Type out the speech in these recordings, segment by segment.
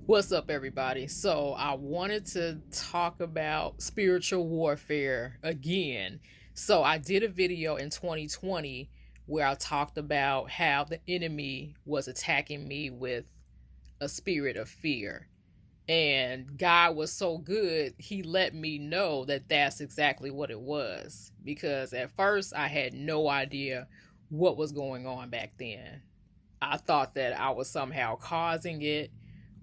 What's up, everybody? So, I wanted to talk about spiritual warfare again. So, I did a video in 2020 where I talked about how the enemy was attacking me with a spirit of fear. And God was so good, He let me know that that's exactly what it was. Because at first, I had no idea what was going on back then. I thought that I was somehow causing it,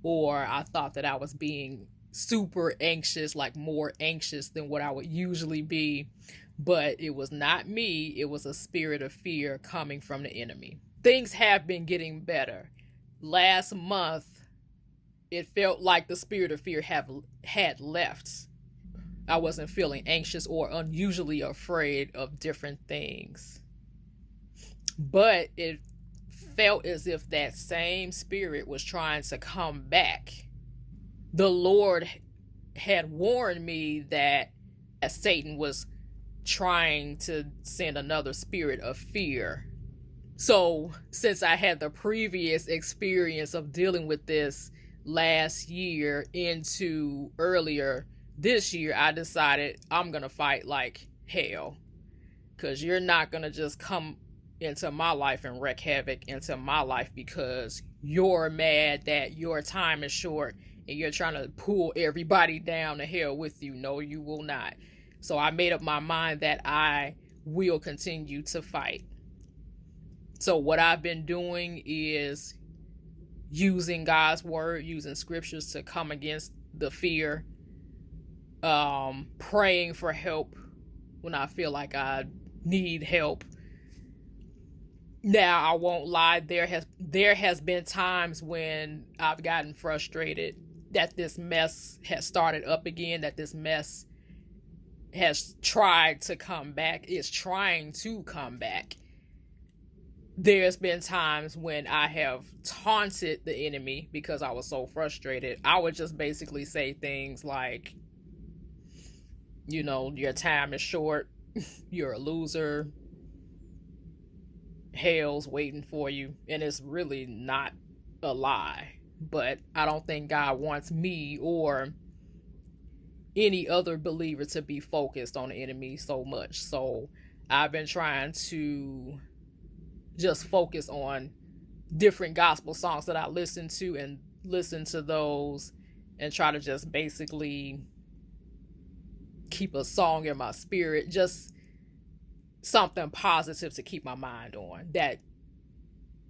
or I thought that I was being super anxious, like more anxious than what I would usually be. But it was not me, it was a spirit of fear coming from the enemy. Things have been getting better. Last month, it felt like the spirit of fear had left. I wasn't feeling anxious or unusually afraid of different things. But it felt as if that same spirit was trying to come back. The Lord had warned me that Satan was trying to send another spirit of fear. So, since I had the previous experience of dealing with this last year into earlier this year, I decided I'm going to fight like hell. Because you're not going to just come into my life and wreak havoc into my life because you're mad that your time is short and you're trying to pull everybody down to hell with you. No, you will not. So I made up my mind that I will continue to fight. So what I've been doing is using God's word, using scriptures to come against the fear, praying for help when I feel like I need help. Now, I won't lie, there has been times when I've gotten frustrated that this mess has started up again, that this mess has tried to come back, is trying to come back. There's been times when I have taunted the enemy because I was so frustrated. I would just basically say things like, your time is short, you're a loser, hell's waiting for you. And it's really not a lie. But I don't think God wants me or any other believer to be focused on the enemy so much. So I've been trying to just focus on different gospel songs that I listen to and listen to those and try to just basically keep a song in my spirit, just something positive to keep my mind on that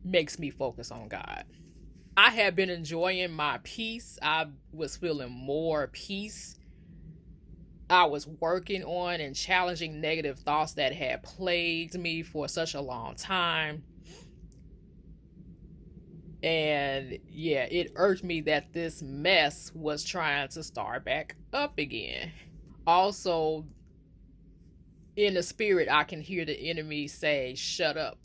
makes me focus on God. I have been enjoying my peace. I was feeling more peace. I was working on and challenging negative thoughts that had plagued me for such a long time. And yeah, it irked me that this mess was trying to start back up again. Also, in the spirit, I can hear the enemy say, "Shut up."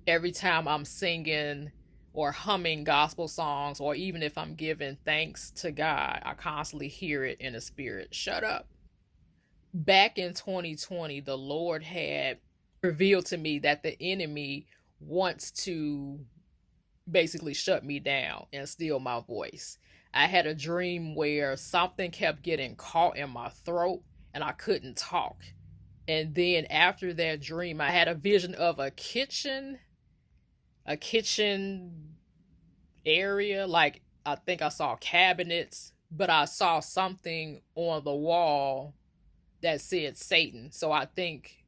Every time I'm singing or humming gospel songs, or even if I'm giving thanks to God, I constantly hear it in the spirit. Shut up. Back in 2020, the Lord had revealed to me that the enemy wants to basically shut me down and steal my voice. I had a dream where something kept getting caught in my throat and I couldn't talk. And then after that dream, I had a vision of a kitchen area. Like, I think I saw cabinets, but I saw something on the wall that said Satan. So I think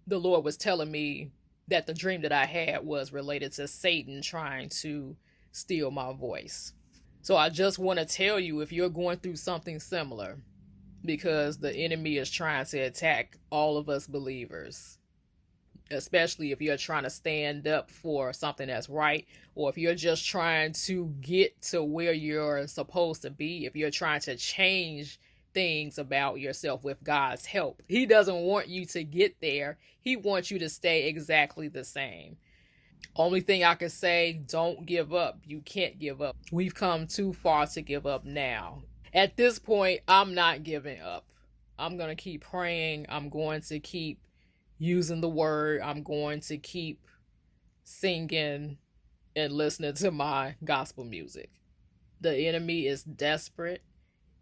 the Lord was telling me that the dream that I had was related to Satan trying to steal my voice. So I just want to tell you, if you're going through something similar, because the enemy is trying to attack all of us believers, especially if you're trying to stand up for something that's right, or if you're just trying to get to where you're supposed to be, if you're trying to change things about yourself with God's help. He doesn't want you to get there. He wants you to stay exactly the same. Only thing I can say, don't give up. You can't give up. We've come too far to give up now. At this point, I'm not giving up. I'm going to keep praying. I'm going to keep using the word. I'm going to keep singing and listening to my gospel music. The enemy is desperate.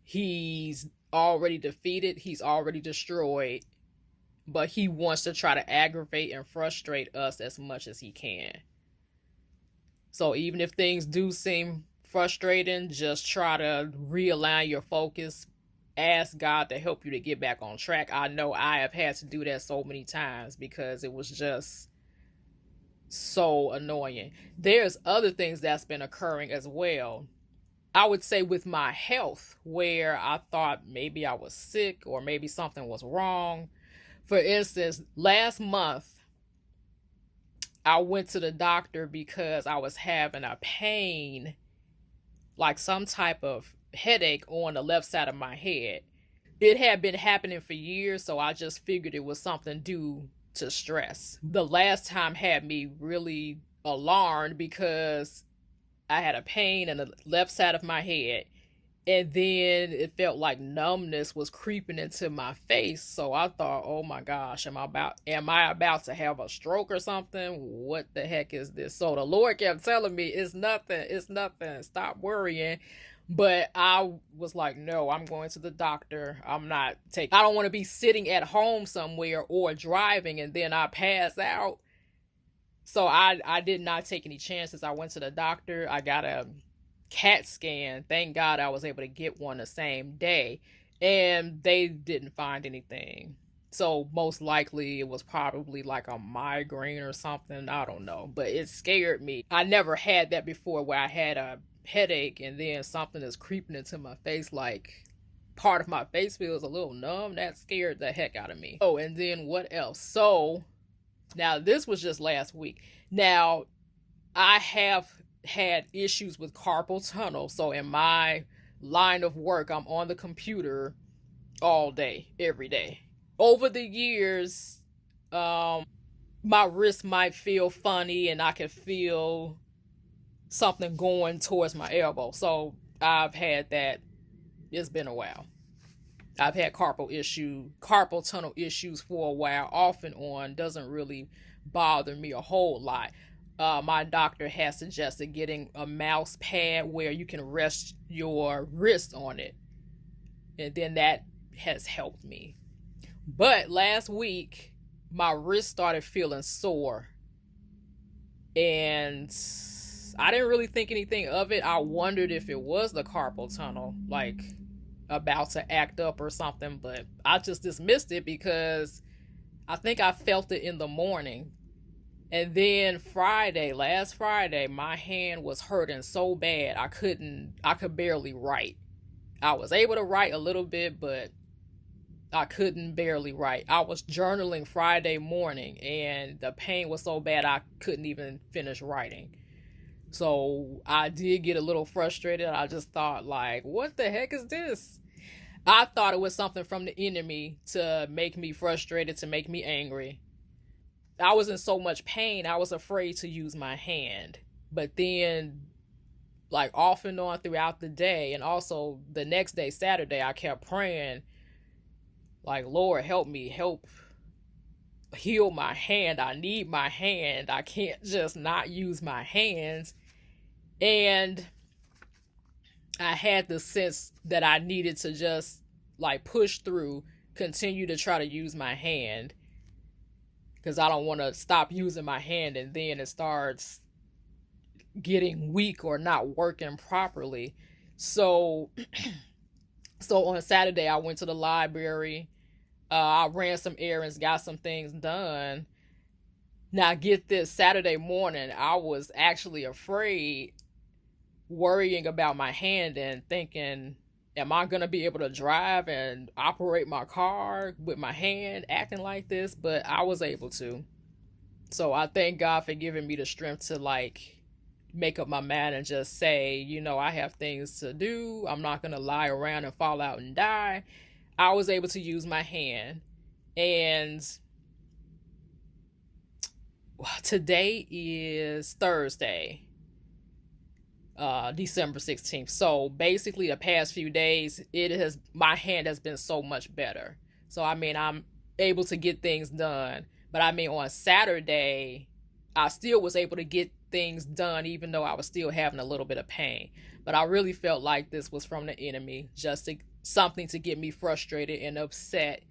He's already defeated, he's already destroyed, but he wants to try to aggravate and frustrate us as much as he can. So even if things do seem frustrating, just try to realign your focus. Ask God to help you to get back on track. I know I have had to do that so many times because it was just so annoying. There's other things that's been occurring as well. I would say with my health, where I thought maybe I was sick or maybe something was wrong. For instance, last month, I went to the doctor because I was having a pain, like some type of headache on the left side of my head. It had been happening for years, so I just figured it was something due to stress. The last time had me really alarmed because I had a pain in the left side of my head. And then it felt like numbness was creeping into my face. So I thought, oh my gosh, am I about to have a stroke or something? What the heck is this? So the Lord kept telling me, it's nothing, it's nothing. Stop worrying. But I was like, no, I'm going to the doctor. I don't want to be sitting at home somewhere or driving and then I pass out. So I did not take any chances. I went to the doctor. I got a CAT scan. Thank God I was able to get one the same day. And they didn't find anything. So most likely it was probably like a migraine or something. I don't know. But it scared me. I never had that before where I had a headache and then something is creeping into my face, like part of my face feels a little numb. That scared the heck out of me. Oh, and then what else? So now this was just last week. Now I have had issues with carpal tunnel. So in my line of work, I'm on the computer all day, every day. Over the years, my wrist might feel funny and I can feel something going towards my elbow. So I've had that. It's been a while. I've had carpal tunnel issues for a while, off and on. Doesn't really bother me a whole lot. My doctor has suggested getting a mouse pad where you can rest your wrist on it. And then that has helped me. But last week, my wrist started feeling sore. And I didn't really think anything of it. I wondered if it was the carpal tunnel, like about to act up or something. But I just dismissed it because I think I felt it in the morning. And then last Friday, my hand was hurting so bad I could barely write. I was able to write a little bit, but I couldn't barely write. I was journaling Friday morning and the pain was so bad I couldn't even finish writing. So I did get a little frustrated. I just thought, like, what the heck is this? I thought it was something from the enemy to make me frustrated, to make me angry. I was in so much pain, I was afraid to use my hand. But then, like, off and on throughout the day, and also the next day, Saturday, I kept praying, like, Lord, help me, help heal my hand. I need my hand. I can't just not use my hands. And I had the sense that I needed to just, like, push through, continue to try to use my hand. Because I don't want to stop using my hand and then it starts getting weak or not working properly. So on Saturday, I went to the library. I ran some errands, got some things done. Now, get this, Saturday morning, I was actually afraid, worrying about my hand and thinking, am I going to be able to drive and operate my car with my hand acting like this? But I was able to. So I thank God for giving me the strength to, like, make up my mind and just say, you know, I have things to do. I'm not going to lie around and fall out and die. I was able to use my hand. And today is Thursday. December 16th. So basically the past few days, my hand has been so much better. So I mean, I'm able to get things done. But I mean, on Saturday, I still was able to get things done, even though I was still having a little bit of pain. But I really felt like this was from the enemy, just something to get me frustrated and upset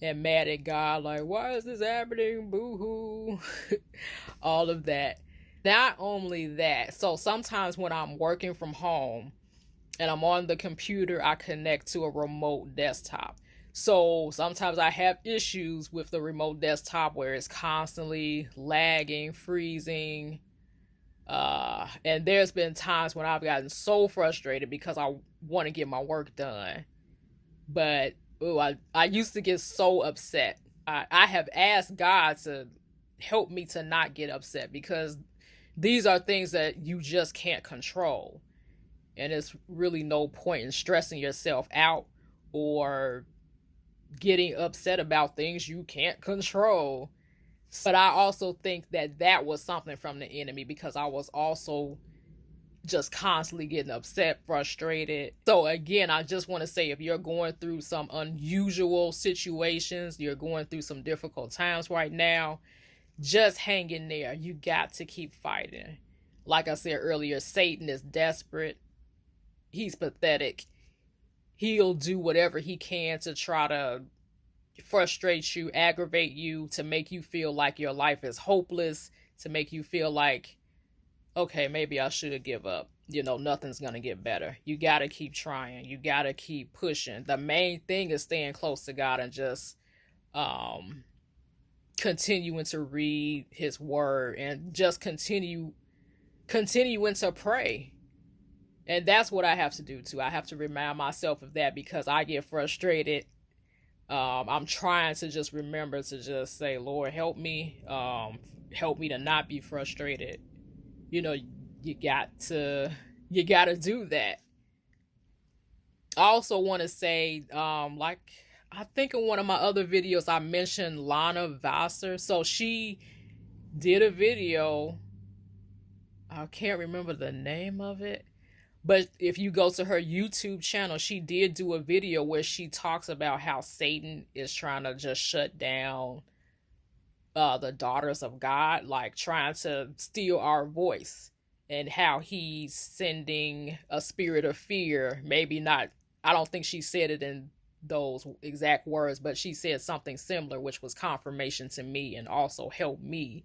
and mad at God. Like, why is this happening? Boo hoo. All of that. Not only that, so sometimes when I'm working from home and I'm on the computer, I connect to a remote desktop. So sometimes I have issues with the remote desktop where it's constantly lagging, freezing. And there's been times when I've gotten so frustrated because I want to get my work done. But I used to get so upset. I have asked God to help me to not get upset, because these are things that you just can't control. And it's really no point in stressing yourself out or getting upset about things you can't control. But I also think that that was something from the enemy, because I was also just constantly getting upset, frustrated. So again, I just want to say, if you're going through some unusual situations, you're going through some difficult times right now, just hang in there. You got to keep fighting. Like I said earlier, Satan is desperate. He's pathetic. He'll do whatever he can to try to frustrate you, aggravate you, to make you feel like your life is hopeless, to make you feel like, okay, maybe I should give up. Nothing's going to get better. You got to keep trying. You got to keep pushing. The main thing is staying close to God and just continuing to read his word and just continuing to pray. And that's what I have to do too. I have to remind myself of that, because I get frustrated. I'm trying to just remember to just say, Lord, help me. Help me to not be frustrated. You got to do that. I also want to say, like, I think in one of my other videos, I mentioned Lana Vawser. So she did a video. I can't remember the name of it. But if you go to her YouTube channel, she did do a video where she talks about how Satan is trying to just shut down the daughters of God, like trying to steal our voice, and how he's sending a spirit of fear. Maybe not, I don't think she said it in those exact words, but she said something similar, which was confirmation to me and also helped me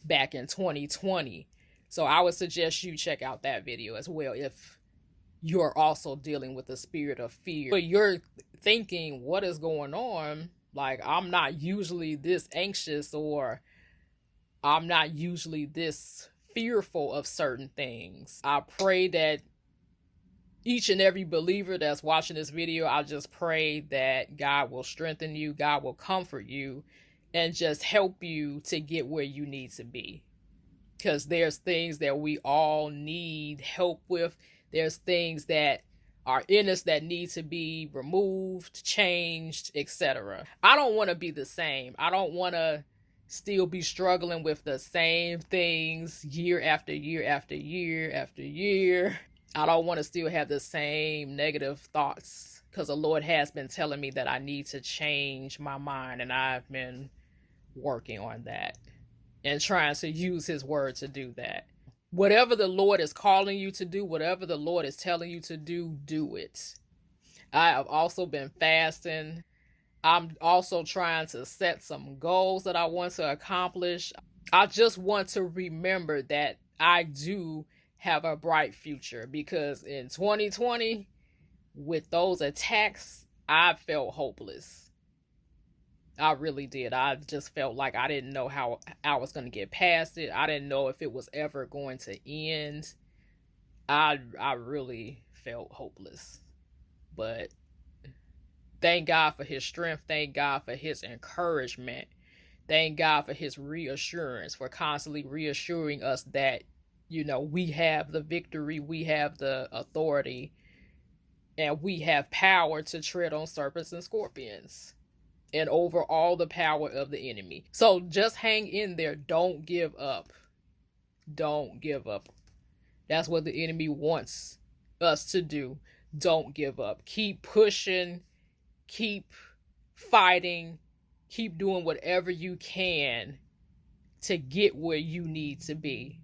back in 2020. So I would suggest you check out that video as well if you're also dealing with the spirit of fear. But you're thinking, what is going on? Like, I'm not usually this anxious, or I'm not usually this fearful of certain things. I pray that each and every believer that's watching this video, I just pray that God will strengthen you, God will comfort you, and just help you to get where you need to be. Because there's things that we all need help with. There's things that are in us that need to be removed, changed, etc. I don't want to be the same. I don't want to still be struggling with the same things year after year after year after year. I don't want to still have the same negative thoughts, because the Lord has been telling me that I need to change my mind, and I've been working on that and trying to use his word to do that. Whatever the Lord is calling you to do, whatever the Lord is telling you to do, do it. I have also been fasting. I'm also trying to set some goals that I want to accomplish. I just want to remember that I do have a bright future, because in 2020, with those attacks, I felt hopeless. I really did. I just felt like I didn't know how I was going to get past it. I didn't know if it was ever going to end. I really felt hopeless. But thank God for his strength. Thank God for his encouragement. Thank God for his reassurance, for constantly reassuring us that, we have the victory, we have the authority, and we have power to tread on serpents and scorpions, and over all the power of the enemy. So just hang in there. Don't give up. Don't give up. That's what the enemy wants us to do. Don't give up. Keep pushing. Keep fighting. Keep doing whatever you can to get where you need to be.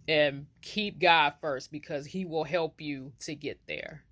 And keep God first, because he will help you to get there.